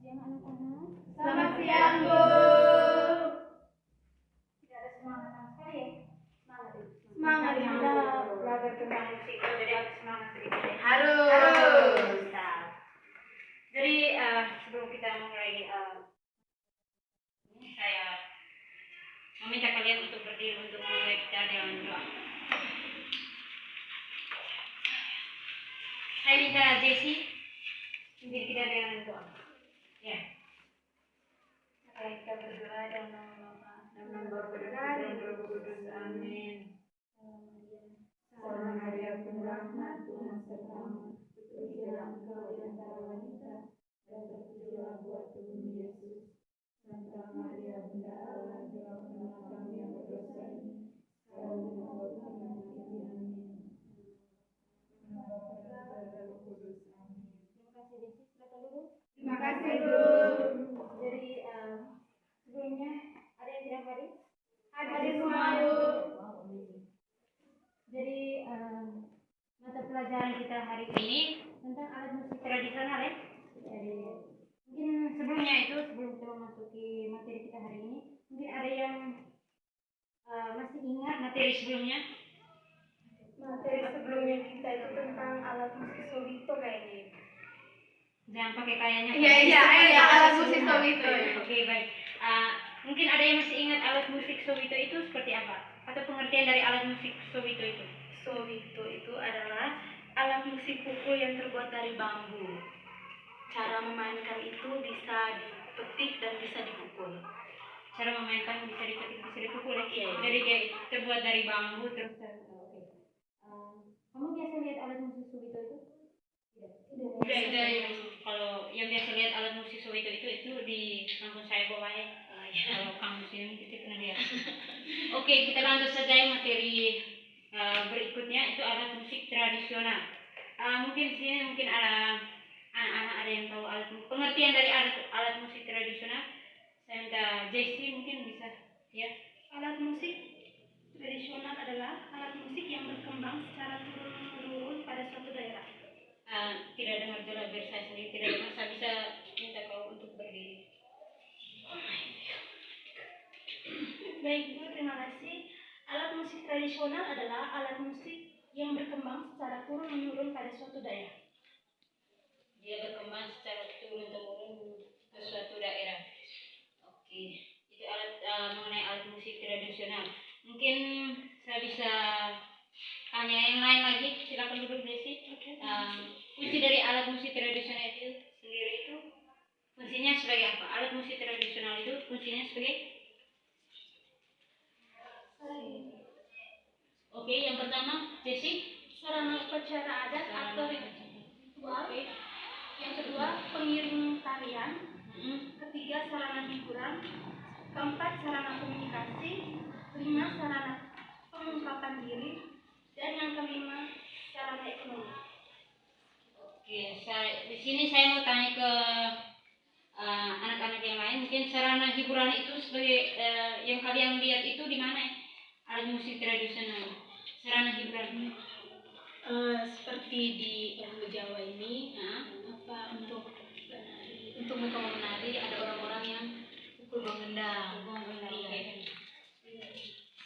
siang anak-anak. Selamat siang, Bu. Tidak ada semangat sama sekali ya? Semangat kita Bu. belajar tentang musik, jadi harus semangat sedikit ya. Harus. Jadi sebelum kita mulai ini saya meminta kalian untuk berdiri untuk mulai kita dengan doa. Saya minta Jessie pimpin kita dengan doa. Ya. Mari kita berdoa dalam nama Bapa dan nama Putra dan Roh Kudus. Amin. Salam Maria penuh rahmat, Tuhan sertamu. Terpujilah engkau di antara wanita, dan terpujilah buah tubuhmu Yesus. Santa Maria Bunda Allah, doakanlah kami yang berdosa ini, sekarang dan waktu kami mati. Amin. Nama Bapa dan Roh Kudus. Amin. Terima kasih Desi, silakan dulu. Terima kasih, Bu. Jadi sebelumnya ada yang tidak hadir? Hadir semua, Bu. Jadi mata pelajaran kita hari ini tentang alat musik tradisional ya. Jadi mungkin sebelumnya itu sebelum kita memasuki materi kita hari ini, mungkin ada yang masih ingat materi sebelumnya? Materi sebelumnya kita itu tentang alat musik solito kayaknya. Jangan pakai kayaknya. Iya, alat musik solito. Oke, baik. Mungkin ada yang masih ingat alat musik solito itu seperti apa? Atau pengertian dari alat musik solito itu? Solito itu adalah alat musik pukul yang terbuat dari bambu. Cara memainkan itu bisa dipetik dan bisa dipukul. Cara memainkan bisa dipetik, bisa dipukul ya? Iya. Jadi dia terbuat dari bambu terus. Oke. Kamu biasa lihat alat musik solito itu? Tidak. Kalau yang biasa lihat alat musik solito itu di kampus saya bawah ya. Kalau kampus ini kita pernah lihat. Oke, kita lanjut saja yang materi berikutnya itu alat musik tradisional. Mungkin di sini mungkin ada anak-anak ada yang tahu pengertian dari alat musik tradisional. Saya minta Jessie mungkin bisa ya. Alat musik tradisional adalah alat musik yang berkembang secara turun-menurun pada suatu daerah. Tidak dengar jelas biar saya sendiri tidak dengar. Saya bisa minta kau untuk berdiri. Baik, Bu, terima kasih. Alat musik tradisional adalah alat musik yang berkembang secara turun-menurun pada suatu daerah. Dia berkembang secara turun-temurun ke suatu daerah. Oke, itu alat mengenai alat musik tradisional. Mungkin saya bisa tanya yang lain lagi. Silakan duduk Desi. Fungsi dari alat musik tradisional itu sendiri itu fungsinya sebagai apa? Alat musik tradisional itu fungsinya sebagai Oke, yang pertama Desi. Sarana upacara adat atau ritual. Yang kedua, pengiring tarian. Ketiga, sarana hiburan. Keempat, sarana komunikasi. Kelima, sarana pengungkapan diri. Dan yang kelima, sarana ekonomi. Oke, di sini saya mau tanya ke anak-anak yang lain. Mungkin sarana hiburan itu sebagai yang kalian lihat itu di mana ya? Alat musik tradisional. Sarana hiburan. Seperti di Pulau Jawa ini, untuk menari ada orang-orang yang pukul mengendang,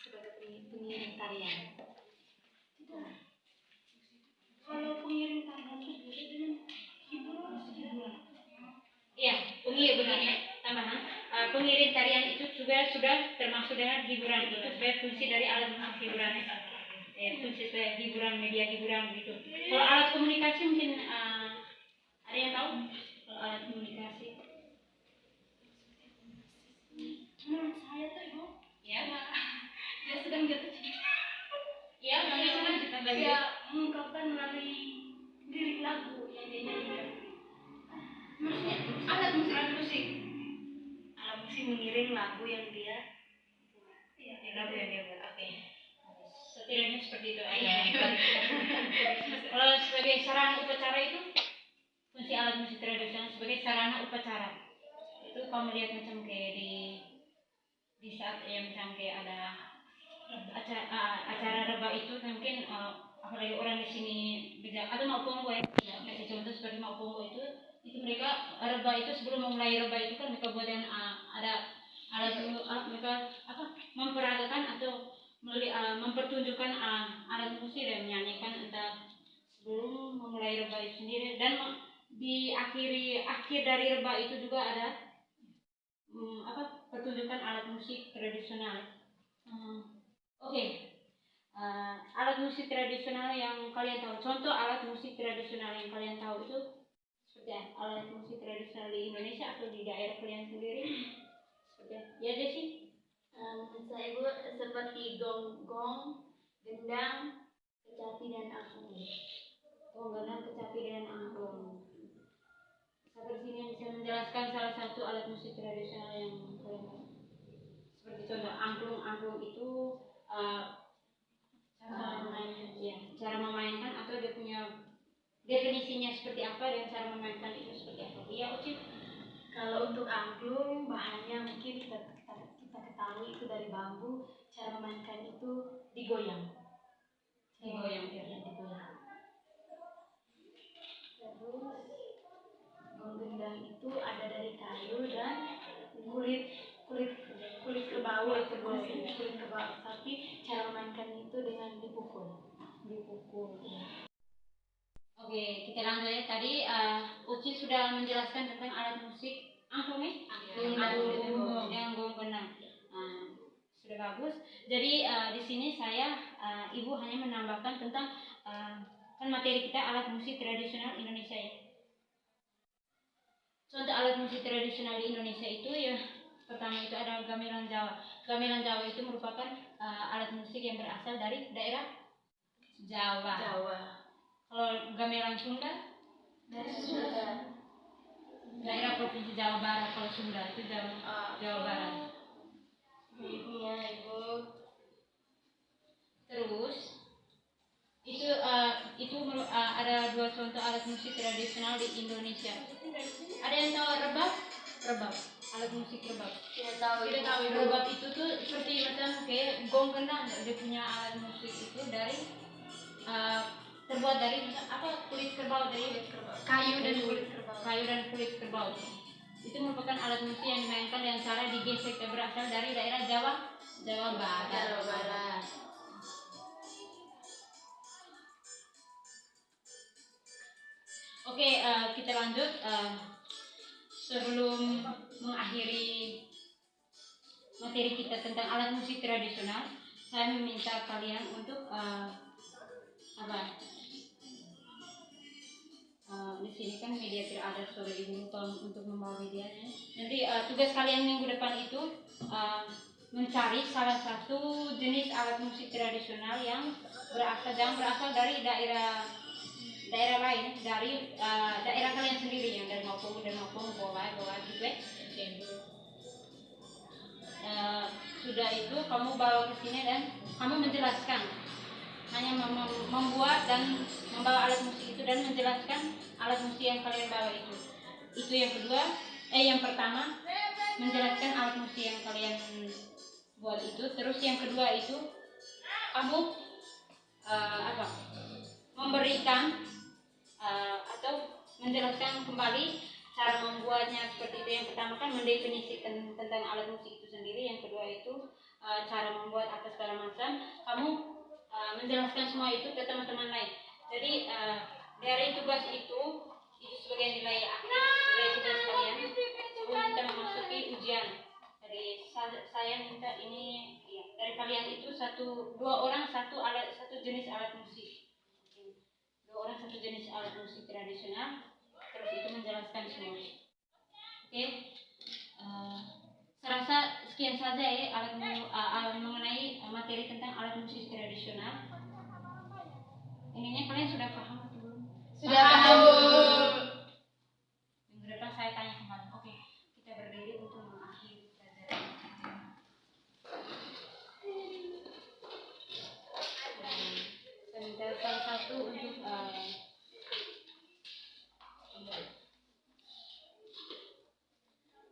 sebagai pengiring tarian. Kalau pengiring tarian itu beda dengan hiburan. Iya, pengiring tambahan. Pengiring tarian itu juga sudah termasuk dengan hiburan itu sebagai fungsi dari alat musik hiburan. Fungsi sebagai hiburan, media hiburan gitu. Kalau alat komunikasi mungkin ada yang tahu? Kalau alat komunikasi? Menurut saya tuh Ibu, Ya. dia sedang jatuh cinta. Ya, bagaimana kita belajar? Dia mengungkapkan melalui lirik lagu yang dia nyanyikan. Maksudnya alat musik mengiring lagu yang dia lagu yang dia buat. Oke. Setidaknya seperti itu. Kalau sebagai sarana upacara itu fungsi alat musik tradisional sebagai sarana upacara. Itu kamu lihat macam kayak di saat macam kayak ada acara reba itu mungkin apalagi orang di sini atau mau pongo ya. Kasih contoh seperti mau pongo itu itu mereka rebah itu sebelum memulai rebah itu kan mereka buat yang ada alat mereka memperagakan atau mempertunjukkan alat musik dan menyanyikan entah sebelum memulai rebah itu sendiri, dan di akhir dari rebah itu juga ada pertunjukan alat musik tradisional. Oke. Alat musik tradisional yang kalian tahu, contoh alat musik tradisional yang kalian tahu itu seperti apa? Alat musik tradisional di Indonesia atau di daerah kalian sendiri seperti apa? Ya Desi? Saya Ibu seperti gonggong, gendang, kecapi dan angklung. Gendang, kecapi dan angklung. Sampai sini bisa menjelaskan salah satu alat musik tradisional yang kalian tahu. Seperti contoh angklung itu cara memainkan atau dia punya definisinya seperti apa dan cara memainkan itu seperti apa? Iya, Uci? Kalau untuk angklung bahannya mungkin kita ketahui itu dari bambu. Cara memainkan itu digoyang. Digoyang. Terus gendang itu ada dari kayu dan kulit kerbau. Tapi cara memainkan itu dengan dipukul. Ya. Oke, kita lanjut ya. Tadi Uci sudah menjelaskan tentang alat musik angklung ya? Angklung yang gendang. Sudah bagus. Jadi di sini saya Ibu hanya menambahkan tentang kan materi kita alat musik tradisional Indonesia ya. Contoh alat musik tradisional di Indonesia itu ya, pertama itu ada gamelan Jawa. Gamelan Jawa itu merupakan alat musik yang berasal dari daerah Jawa. Kalau gamelan Sunda dari Sunda. Daerah provinsi Jawa Barat. Kalau Sunda itu Jawa Barat. Iya, Ibu. Terus itu ada dua contoh alat musik tradisional di Indonesia. Ada yang tahu rebab? Alat musik rebab. Tidak tahu. Rebab itu tuh seperti macam kayak gong gendang. Dia punya alat musik itu dari terbuat dari kulit kerbau, Kayu dan kulit kerbau. Itu merupakan alat musik yang dimainkan dengan cara digesek, berasal dari daerah Jawa Barat. Oke, kita lanjut. Sebelum mengakhiri materi kita tentang alat musik tradisional, saya meminta kalian untuk di sini kan media tidak ada, sore Ibu lupa untuk membawa medianya. Nanti tugas kalian minggu depan itu mencari salah satu jenis alat musik tradisional yang berasal dari daerah lain, dari daerah kalian sendiri, yang dari Maupong, Bola gitu ya. Sudah itu kamu bawa ke sini dan kamu menjelaskan, hanya membuat dan membawa alat musik itu dan menjelaskan alat musik yang kalian bawa itu. Itu yang kedua. Yang pertama menjelaskan alat musik yang kalian buat itu. Terus yang kedua itu kamu memberikan atau menjelaskan kembali cara membuatnya seperti itu. Yang pertama kan mendefinisikan tentang alat musik itu sendiri. Yang kedua itu cara membuat apa segala macam. Kamu menjelaskan semua itu ke teman-teman lain. Jadi dari tugas itu sebagai nilai akhir dari tugas kalian sebelum kita memasuki ujian. Jadi saya minta ini ya, dari kalian itu dua orang satu jenis alat musik. Dua orang satu jenis alat musik tradisional. Terus itu menjelaskan semua. Oke. Saya rasa sekian saja ya mengenai materi tentang alat musik tradisional. Ininya kalian sudah paham atau belum? Sudah paham. Minggu depan saya tanya kembali. Oke, kita berdiri untuk mengakhiri pelajaran. Saya minta salah satu untuk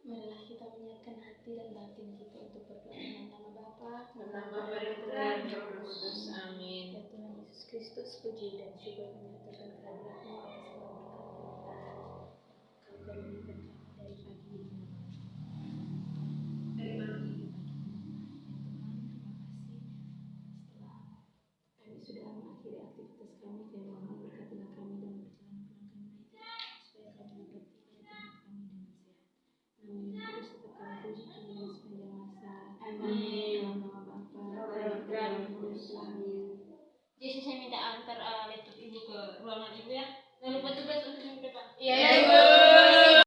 marilah kita menyiapkan hati dan batin kita untuk berdoa dengan nama Bapa, Nama Bapa dan Roh Kudus. Amin. Ya Tuhan Yesus Kristus, puji dan syukur menyatakan kehadirat-Mu atas segala berkat kami, dan mohon berkatilah kami dalam perjalanan pulang kami nanti, supaya kami dapat tiba di tempat kami dengan sehat. Nama yang kudus tetap kami puji dengan sepanjang masa. Amin. Dalam nama Bapa Dan dan Putra dan Roh Kudus. Kudus. Amin. Jadi saya minta antar laptop ibu ke ruangan ibu ya. Jangan lupa tugas untuk minggu depan. Iya, Ibu.